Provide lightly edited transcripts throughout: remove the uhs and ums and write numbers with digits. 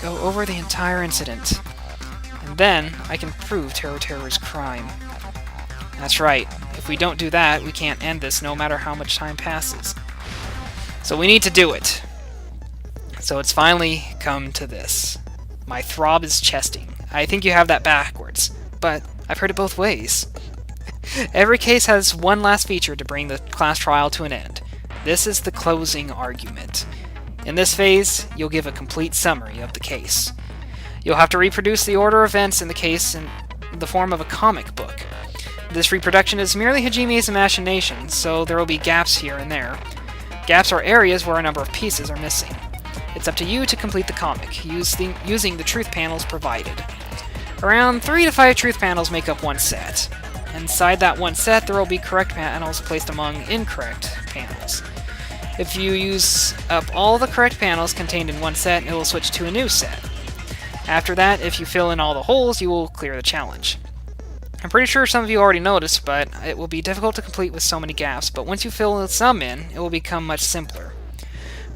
go over the entire incident. And then I can prove Terror's crime. That's right. If we don't do that, we can't end this no matter how much time passes. So we need to do it. So it's finally come to this. My throb is chesting. I think you have that backwards, but I've heard it both ways. Every case has one last feature to bring the class trial to an end. This is the closing argument. In this phase, you'll give a complete summary of the case. You'll have to reproduce the order of events in the case in the form of a comic book. This reproduction is merely Hajime's imagination, so there will be gaps here and there. Gaps are areas where a number of pieces are missing. It's up to you to complete the comic, using the truth panels provided. Around 3 to 5 truth panels make up one set. Inside that one set, there will be correct panels placed among incorrect panels. If you use up all the correct panels contained in one set, it will switch to a new set. After that, if you fill in all the holes, you will clear the challenge. I'm pretty sure some of you already noticed, but it will be difficult to complete with so many gaps, but once you fill some in, it will become much simpler.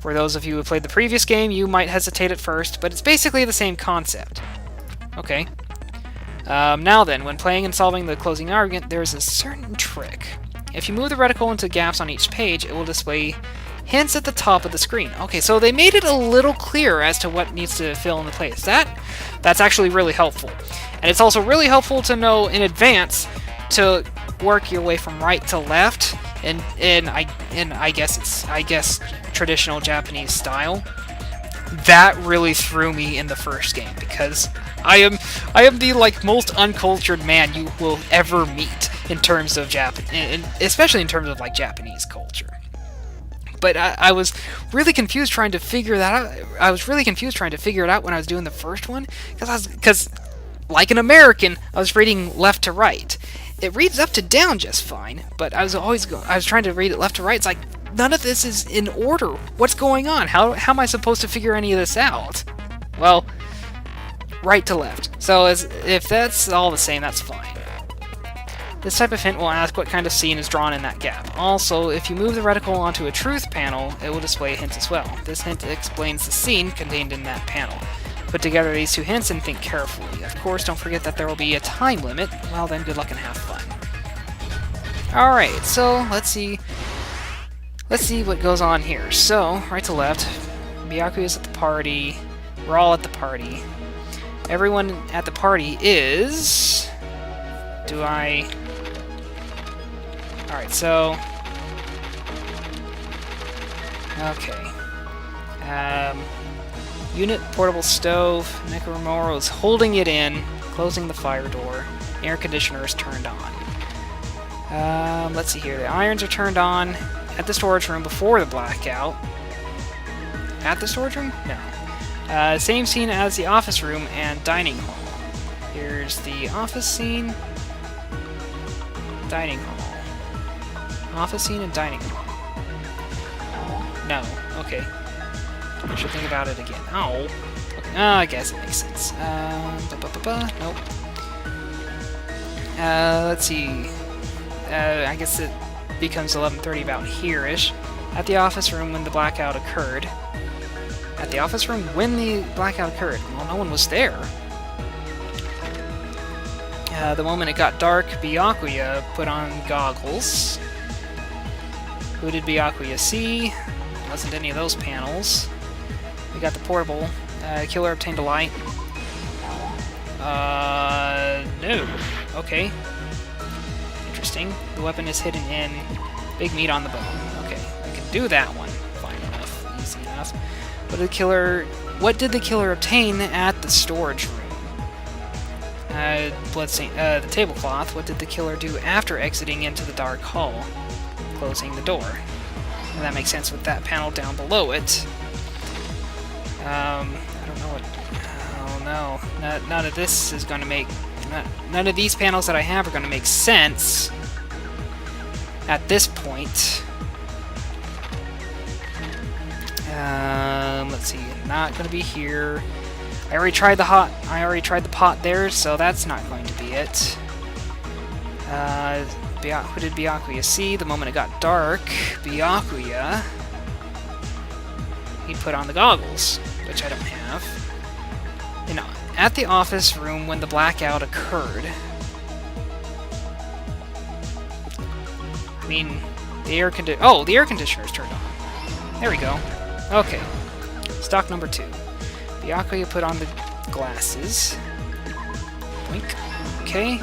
For those of you who played the previous game, you might hesitate at first, but it's basically the same concept. Okay. Now then, when playing and solving the closing argument, there is a certain trick. If you move the reticle into gaps on each page, it will display hints at the top of the screen. Okay, so they made it a little clearer as to what needs to fill in the place. That's actually really helpful. And it's also really helpful to know in advance to work your way from right to left I guess traditional Japanese style. That really threw me in the first game because I am the most uncultured man you will ever meet in terms of especially in terms of Japanese culture. But I was really confused trying to figure that out. I was really confused trying to figure it out when I was doing the first one because like an American, I was reading left to right. It reads up to down just fine, but I was trying to read it left to right. It's like none of this is in order. What's going on? How am I supposed to figure any of this out? Well, right to left. So if that's all the same, that's fine. This type of hint will ask what kind of scene is drawn in that gap. Also, if you move the reticle onto a truth panel, it will display a hint as well. This hint explains the scene contained in that panel. Put together these two hints and think carefully. Of course, don't forget that there will be a time limit. Well then, good luck and have fun. Alright, so let's see what goes on here. So, right to left, Byakuya is at the party. We're all at the party. Everyone at the party is... Alright, so... Okay. Unit portable stove. Nekomura is holding it in, closing the fire door. Air conditioner is turned on. Let's see here. The irons are turned on at the storage room before the blackout. At the storage room? No. Same scene as the office room and dining hall. Here's the office scene. Dining hall. Office scene and dining hall. No. Okay. I should think about it again. Oh. Okay. I guess it makes sense. Nope. Let's see. I guess it becomes 11:30 about here-ish. At the office room when the blackout occurred. At the office room when the blackout occurred. Well, no one was there. The moment it got dark, Byakuya put on goggles. Who did Byakuya see? Wasn't any of those panels. We got the portable. Killer obtained a light. No. Okay. Interesting. The weapon is hidden in big meat on the bone. Okay, I can do that one. Fine enough. Easy enough. What did the killer obtain at the storage room? Bloodstain. The tablecloth. What did the killer do after exiting into the dark hall? Closing the door. And that makes sense with that panel down below it. I don't know what... Oh no. None of this is going to make... None of these panels that I have are going to make sense at this point. Let's see. Not going to be here. I already tried the pot there, so that's not going to be it. Who did Byakuya see? The moment it got dark, Byakuya... He put on the goggles, which I don't have. in, at the office room when the blackout occurred. I mean, the air conditioner's turned on. There we go. Okay. Stock number 2. Byakuya put on the glasses. Blink. Okay.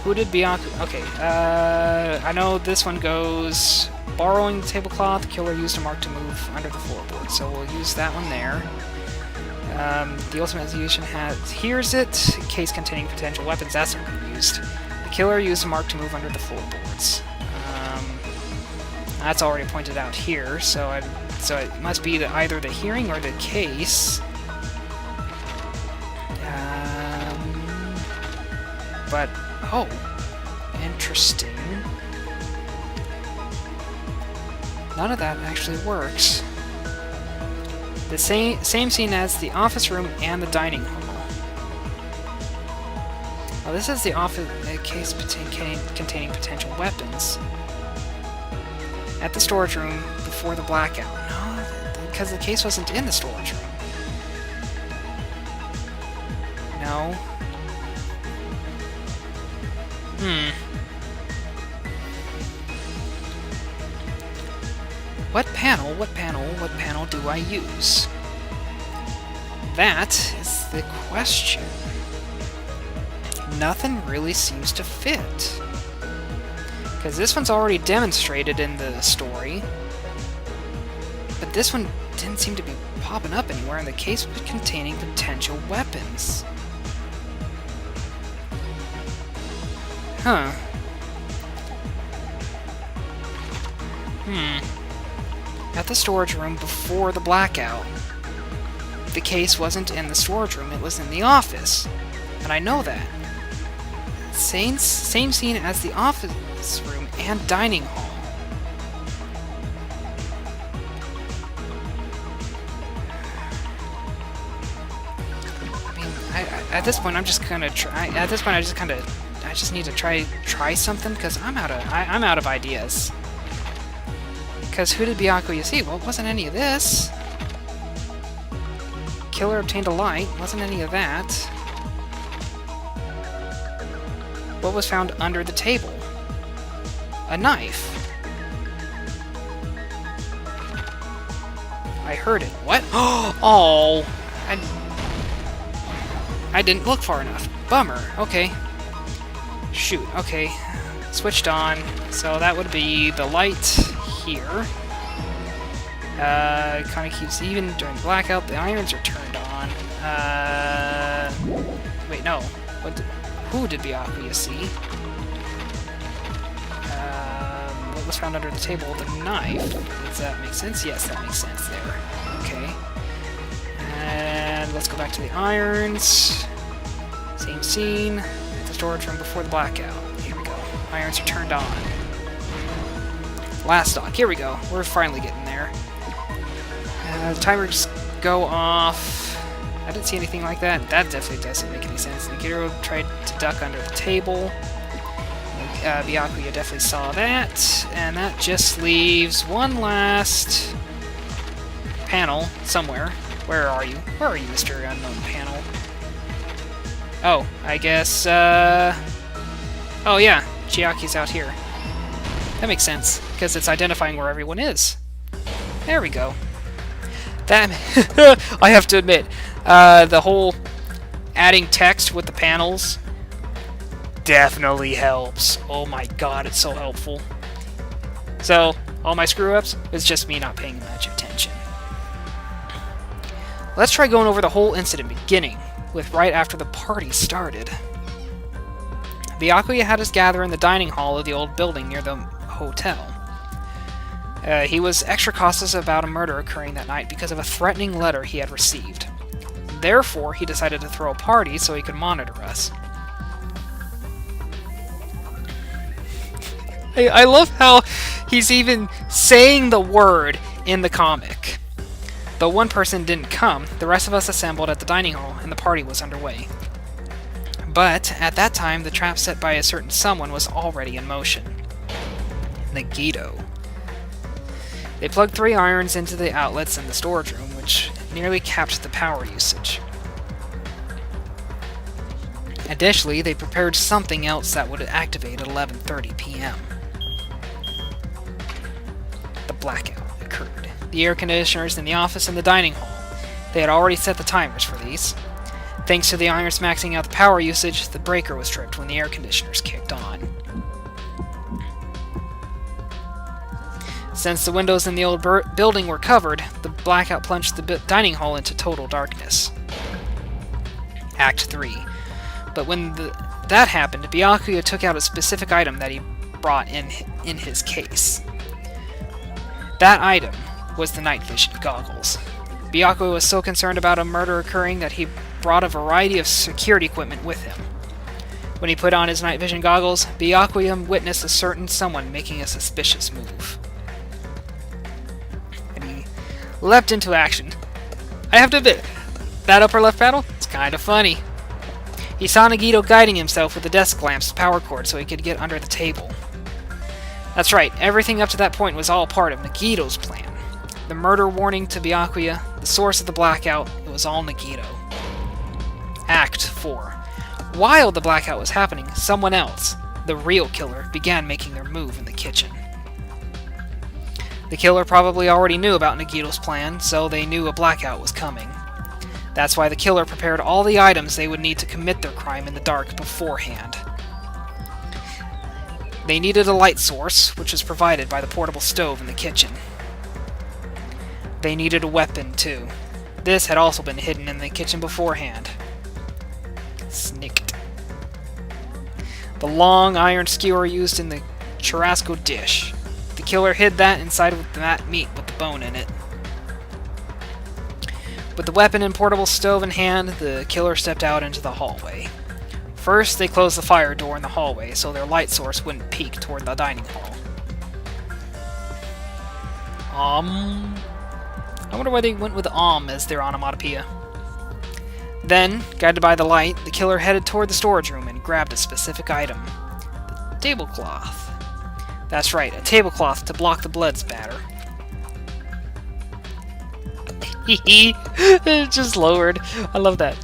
Who did Byakuya... Okay, I know this one goes... Borrowing the tablecloth, the killer used a mark to move under the floorboard, so we'll use that one there. The ultimate execution hears it. Case containing potential weapons, that's not going to be used. The killer used a mark to move under the floorboards. That's already pointed out here, so it must be either the hearing or the case. But, oh, interesting. None of that actually works. The same scene as the office room and the dining hall. Well, this is the office case containing potential weapons. At the storage room before the blackout. No, because the case wasn't in the storage room. No. What panel do I use? That is the question. Nothing really seems to fit. Because this one's already demonstrated in the story. But this one didn't seem to be popping up anywhere in the case containing potential weapons. Huh. At the storage room before the blackout. The case wasn't in the storage room, it was in the office. And I know that. Same scene as the office room and dining hall. I mean, at this point, I'm just gonna try. At this point, I just need to try something because I'm out of ideas. Because who did Byakuya see? Well, it wasn't any of this. Killer obtained a light. Wasn't any of that. What was found under the table? A knife. I heard it. What? Oh! I didn't look far enough. Bummer. Okay. Shoot. Okay. Switched on. So that would be the light here. It kind of keeps even during blackout. The irons are turned on. Wait, no. Who did Byakuya see? What was found under the table? The knife. Does that make sense? Yes, that makes sense there. Okay. And let's go back to the irons. Same scene. The storage room before the blackout. Here we go. Irons are turned on. Last stock. Here we go. We're finally getting there. The timers go off. I didn't see anything like that. That definitely doesn't make any sense. Nagiro tried to duck under the table. Byakuya definitely saw that. And that just leaves one last panel somewhere. Where are you? Where are you, Mr. Unknown Panel? Oh, I guess, oh yeah, Chiaki's out here. That makes sense, because it's identifying where everyone is. There we go. That, I have to admit, the whole adding text with the panels definitely helps. Oh my god, it's so helpful. So, all my screw-ups, it's just me not paying much attention. Let's try going over the whole incident beginning, with right after the party started. Byakuya had us gather in the dining hall of the old building near the hotel. He was extra cautious about a murder occurring that night because of a threatening letter he had received. Therefore, he decided to throw a party so he could monitor us. I love how he's even saying the word in the comic. Though one person didn't come, the rest of us assembled at the dining hall and the party was underway. But, at that time, the trap set by a certain someone was already in motion. Nagito. They plugged 3 irons into the outlets in the storage room, which nearly capped the power usage. Additionally, they prepared something else that would activate at 11:30 p.m. The blackout occurred. The air conditioners in the office and the dining hall. They had already set the timers for these. Thanks to the irons maxing out the power usage, the breaker was tripped when the air conditioners kicked on. Since the windows in the old building were covered, the blackout plunged the dining hall into total darkness. Act 3. But when that happened, Byakuya took out a specific item that he brought in his case. That item was the night vision goggles. Byakuya was so concerned about a murder occurring that he brought a variety of security equipment with him. When he put on his night vision goggles, Byakuya witnessed a certain someone making a suspicious move. And he leapt into action. I have to admit, that upper left panel, it's kind of funny. He saw Nagito guiding himself with the desk lamp's power cord so he could get under the table. That's right, everything up to that point was all part of Nagito's plan. The murder warning to Byakuya, the source of the blackout, it was all Nagito. Act 4. While the blackout was happening, someone else, the real killer, began making their move in the kitchen. The killer probably already knew about Nagito's plan, so they knew a blackout was coming. That's why the killer prepared all the items they would need to commit their crime in the dark beforehand. They needed a light source, which was provided by the portable stove in the kitchen. They needed a weapon, too. This had also been hidden in the kitchen beforehand. Snicked. The long iron skewer used in the churrasco dish. The killer hid that inside of that meat with the bone in it. With the weapon and portable stove in hand, the killer stepped out into the hallway. First, they closed the fire door in the hallway so their light source wouldn't peek toward the dining hall. I wonder why they went with as their onomatopoeia. Then, guided by the light, the killer headed toward the storage room and grabbed a specific item. The tablecloth. That's right, a tablecloth to block the blood spatter. It just lowered. I love that.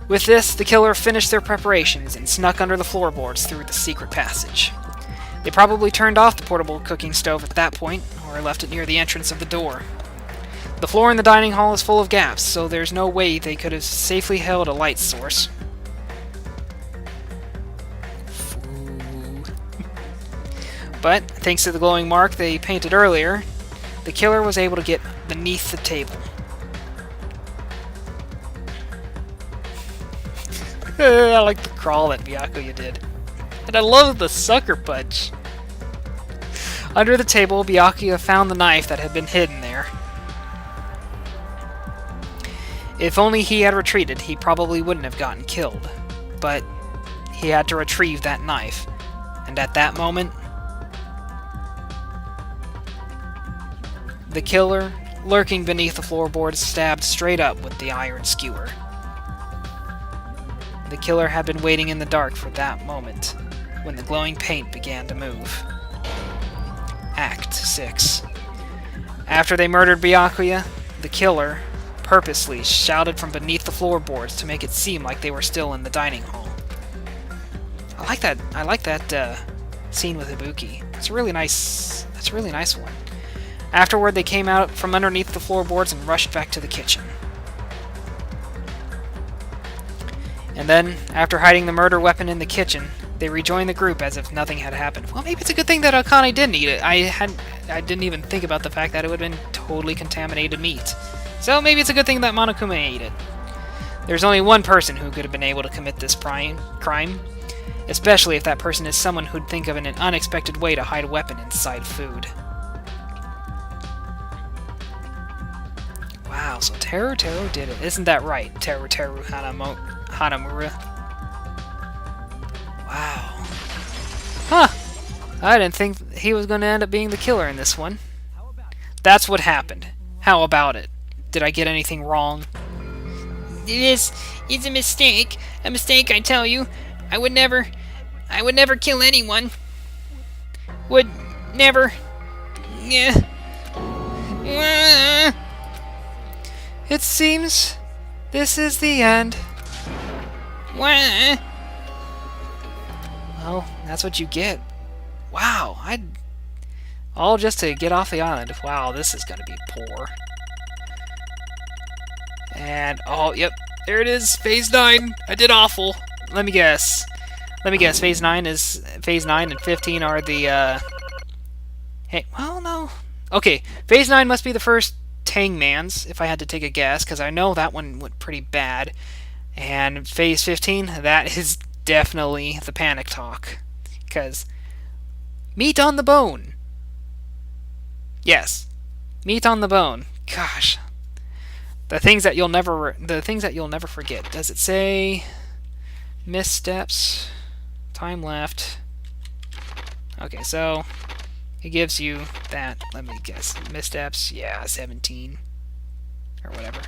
With this, the killer finished their preparations and snuck under the floorboards through the secret passage. They probably turned off the portable cooking stove at that point, or left it near the entrance of the door. The floor in the dining hall is full of gaps, so there's no way they could have safely held a light source. But, thanks to the glowing mark they painted earlier, the killer was able to get beneath the table. I like the crawl that Byakuya did. And I love the sucker punch. Under the table, Byakuya found the knife that had been hidden there. If only he had retreated, he probably wouldn't have gotten killed. But he had to retrieve that knife. And at that moment, the killer, lurking beneath the floorboards, stabbed straight up with the iron skewer. The killer had been waiting in the dark for that moment, when the glowing paint began to move. Act 6. After they murdered Byakuya, the killer purposely shouted from beneath the floorboards to make it seem like they were still in the dining hall. I like that scene with Ibuki. It's a really nice. That's a really nice one. Afterward, they came out from underneath the floorboards and rushed back to the kitchen. And then, after hiding the murder weapon in the kitchen, they rejoined the group as if nothing had happened. Well, maybe it's a good thing that Akane didn't eat it. I didn't even think about the fact that it would have been totally contaminated meat. So maybe it's a good thing that Monokuma ate it. There's only one person who could have been able to commit this crime, especially if that person is someone who'd think of an unexpected way to hide a weapon inside food. Wow, so Teru did it. Isn't that right, Teru Hanamura? Wow. Huh. I didn't think he was going to end up being the killer in this one. That's what happened. How about it? Did I get anything wrong? It's a mistake. A mistake, I tell you. I would never kill anyone. Would never. Yeah. It seems this is the end. What? Well, that's what you get. Wow, all just to get off the island. Wow, this is gonna be poor. And, oh, yep, there it is, Phase 9. I did awful. Let me guess. Phase 9 and 15 are the, hey, well, no. Okay, Phase 9 must be the first Tangmans, if I had to take a guess, because I know that one went pretty bad. And Phase 15, that is definitely the Panic Talk. Because, meat on the bone. Yes, meat on the bone. Gosh. The things that you'll never forget. Does it say missteps? Time left. Okay, so it gives you that. Let me guess. Missteps. Yeah, 17 or whatever.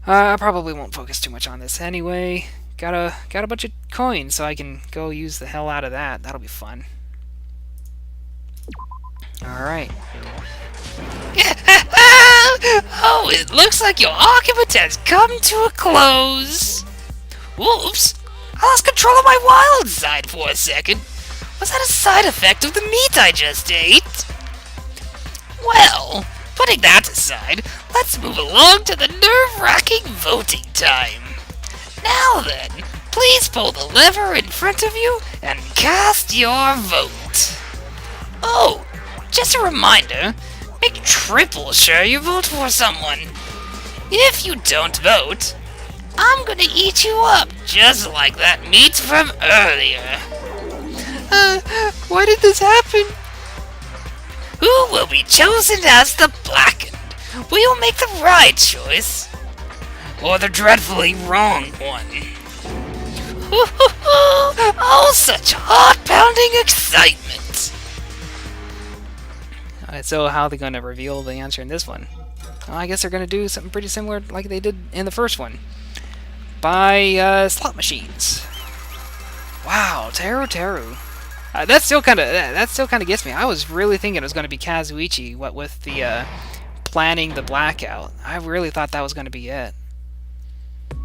I probably won't focus too much on this anyway. Got a bunch of coins, so I can go use the hell out of that. That'll be fun. All right. Oh, it looks like your argument has come to a close. Whoops! I lost control of my wild side for a second. Was that a side effect of the meat I just ate? Well, putting that aside, let's move along to the nerve-wracking voting time. Now then, please pull the lever in front of you and cast your vote. Oh, just a reminder, make triple sure you vote for someone. If you don't vote, I'm gonna eat you up, just like that meat from earlier. Why did this happen? Who will be chosen as the blackened? Will you make the right choice? Or the dreadfully wrong one? Oh, such heart-pounding excitement! Alright, so how are they going to reveal the answer in this one? Well, I guess they're going to do something pretty similar like they did in the first one. By slot machines. Wow, Teru. That still kind of gets me. I was really thinking it was going to be Kazuichi, what with the planning the blackout. I really thought that was going to be it.